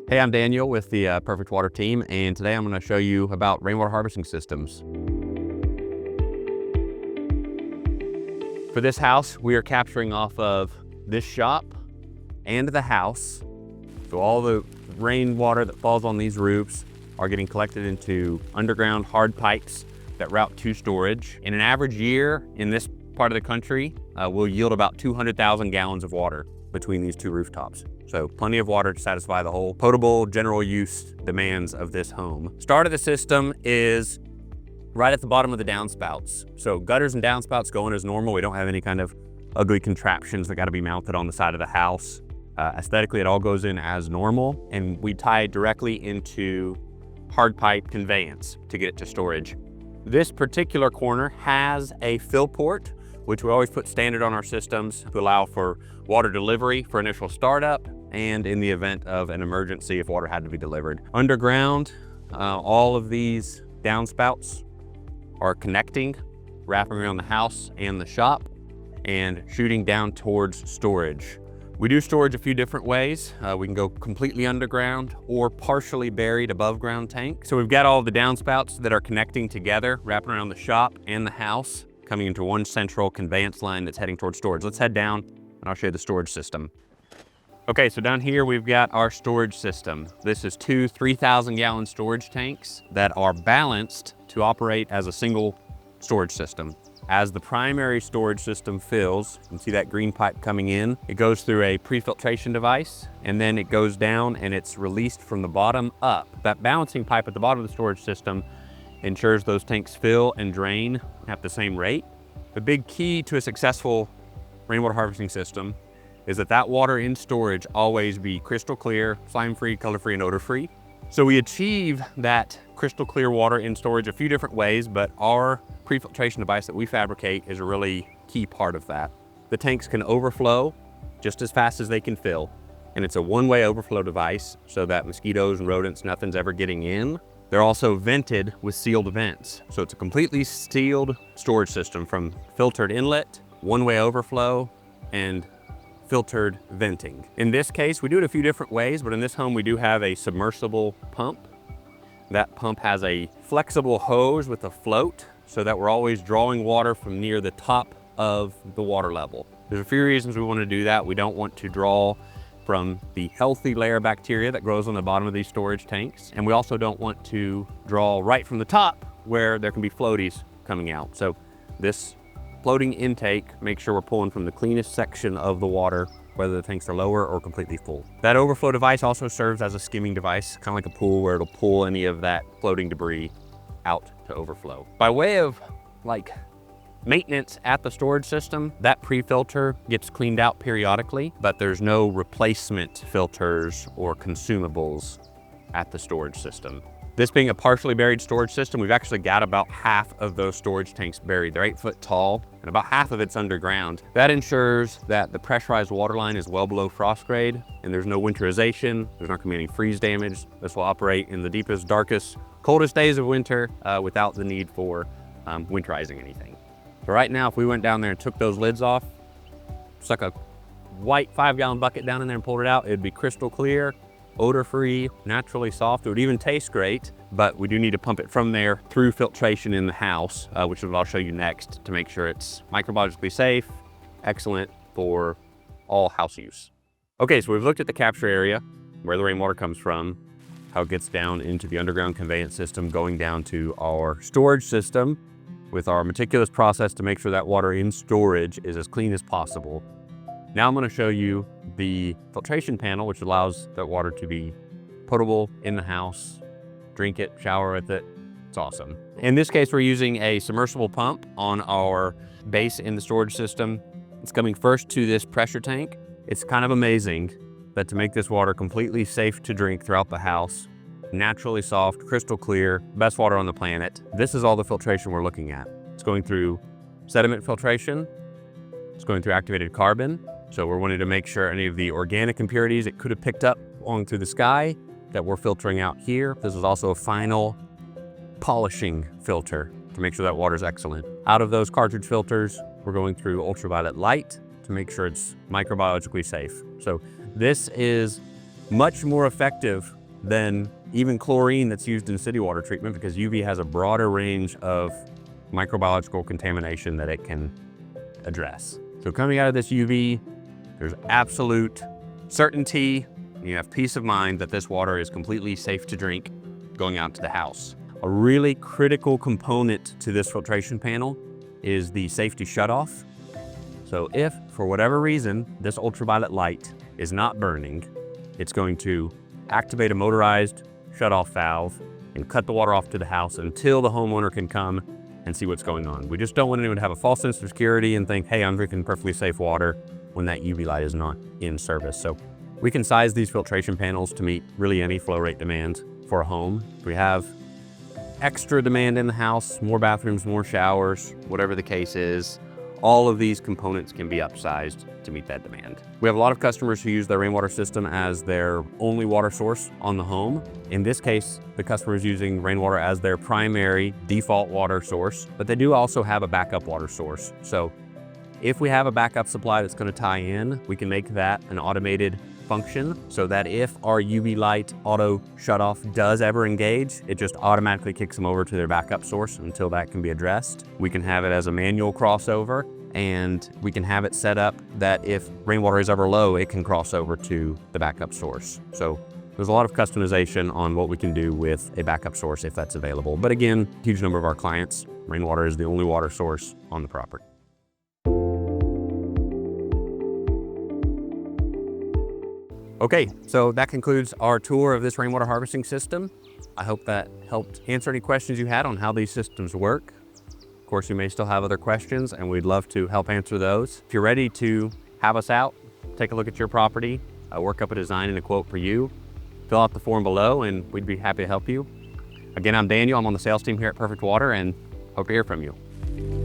Hey, I'm Daniel with the PerfectWater team, and today I'm going to show you about rainwater harvesting systems. For this house, we are capturing off of this shop and the house. So all the rainwater that falls on these roofs are getting collected into underground hard pipes that route to storage. In an average year in this part of the country, we'll yield about 200,000 gallons of water between these two rooftops. So plenty of water to satisfy the whole potable general use demands of this home. Start of the system is right at the bottom of the downspouts. So gutters and downspouts go in as normal. We don't have any kind of ugly contraptions that got to be mounted on the side of the house. Aesthetically, it all goes in as normal, and we tie it directly into hard pipe conveyance to get it to storage. This particular corner has a fill port, which we always put standard on our systems to allow for water delivery for initial startup and in the event of an emergency if water had to be delivered. Underground, all of these downspouts are connecting, wrapping around the house and the shop, and shooting down towards storage. We do storage a few different ways. We can go completely underground or partially buried above ground tank. So we've got all the downspouts that are connecting together, wrapping around the shop and the house, coming into one central conveyance line that's heading towards storage. Let's head down and I'll show you the storage system. Okay, so down here we've got our storage system. This is two 3,000 gallon storage tanks that are balanced to operate as a single storage system. As the primary storage system fills, you can see that green pipe coming in. It goes through a pre-filtration device, and then it goes down and it's released from the bottom up. That balancing pipe at the bottom of the storage system ensures those tanks fill and drain at the same rate. The big key to a successful rainwater harvesting system is that water in storage always be crystal clear, slime-free, color-free, and odor-free. So we achieve that crystal clear water in storage a few different ways, but our pre-filtration device that we fabricate is a really key part of that. The tanks can overflow just as fast as they can fill, and it's a one-way overflow device so that mosquitoes and rodents, nothing's ever getting in. They're also vented with sealed vents. So it's a completely sealed storage system from filtered inlet, one-way overflow, and filtered venting. In this case, we do it a few different ways, but in this home, we do have a submersible pump. That pump has a flexible hose with a float so that we're always drawing water from near the top of the water level. There's a few reasons we want to do that. We don't want to draw from the healthy layer of bacteria that grows on the bottom of these storage tanks. And we also don't want to draw right from the top where there can be floaties coming out. So this floating intake makes sure we're pulling from the cleanest section of the water, whether the tanks are lower or completely full. That overflow device also serves as a skimming device, kind of like a pool where it'll pull any of that floating debris out to overflow. By way of maintenance at the storage system, that pre-filter gets cleaned out periodically, but there's no replacement filters or consumables at the storage system. This being a partially buried storage system, we've actually got about half of those storage tanks buried. They're 8 foot tall and about half of it's underground. That ensures that the pressurized water line is well below frost grade and there's no winterization. There's not gonna be any freeze damage. This will operate in the deepest, darkest, coldest days of winter without the need for winterizing anything. So right now, if we went down there and took those lids off, stuck a white 5-gallon bucket down in there and pulled it out, it'd be crystal clear, odor-free, naturally soft. It would even taste great, but we do need to pump it from there through filtration in the house, which is what I'll show you next to make sure it's microbiologically safe, excellent for all house use. Okay, so we've looked at the capture area, where the rainwater comes from, how it gets down into the underground conveyance system, going down to our storage system with our meticulous process to make sure that water in storage is as clean as possible. Now I'm going to show you the filtration panel, which allows that water to be potable in the house, drink it, shower with it. It's awesome. In this case, we're using a submersible pump on our base in the storage system. It's coming first to this pressure tank. It's kind of amazing that to make this water completely safe to drink throughout the house, naturally soft, crystal clear, best water on the planet. This is all the filtration we're looking at. It's going through sediment filtration. It's going through activated carbon. So we're wanting to make sure any of the organic impurities it could have picked up along through the sky that we're filtering out here. This is also a final polishing filter to make sure that water is excellent. Out of those cartridge filters, we're going through ultraviolet light to make sure it's microbiologically safe. So this is much more effective than even chlorine that's used in city water treatment, because UV has a broader range of microbiological contamination that it can address. So coming out of this UV, there's absolute certainty. You have peace of mind that this water is completely safe to drink going out to the house. A really critical component to this filtration panel is the safety shutoff. So if, for whatever reason, this ultraviolet light is not burning, it's going to activate a motorized shutoff valve and cut the water off to the house until the homeowner can come and see what's going on. We just don't want anyone to have a false sense of security and think, hey, I'm drinking perfectly safe water, when that UV light is not in service. So we can size these filtration panels to meet really any flow rate demand for a home. If we have extra demand in the house, more bathrooms, more showers, whatever the case is, all of these components can be upsized to meet that demand. We have a lot of customers who use their rainwater system as their only water source on the home. In this case, the customer is using rainwater as their primary default water source, but they do also have a backup water source. So if we have a backup supply that's going to tie in, we can make that an automated function so that if our UV light auto shutoff does ever engage, it just automatically kicks them over to their backup source until that can be addressed. We can have it as a manual crossover, and we can have it set up that if rainwater is ever low, it can cross over to the backup source. So there's a lot of customization on what we can do with a backup source if that's available. But again, a huge number of our clients, rainwater is the only water source on the property. Okay, so that concludes our tour of this rainwater harvesting system. I hope that helped answer any questions you had on how these systems work. Of course, you may still have other questions, and we'd love to help answer those. If you're ready to have us out, take a look at your property, work up a design and a quote for you, fill out the form below, and we'd be happy to help you. Again, I'm Daniel. I'm on the sales team here at PerfectWater, and hope to hear from you.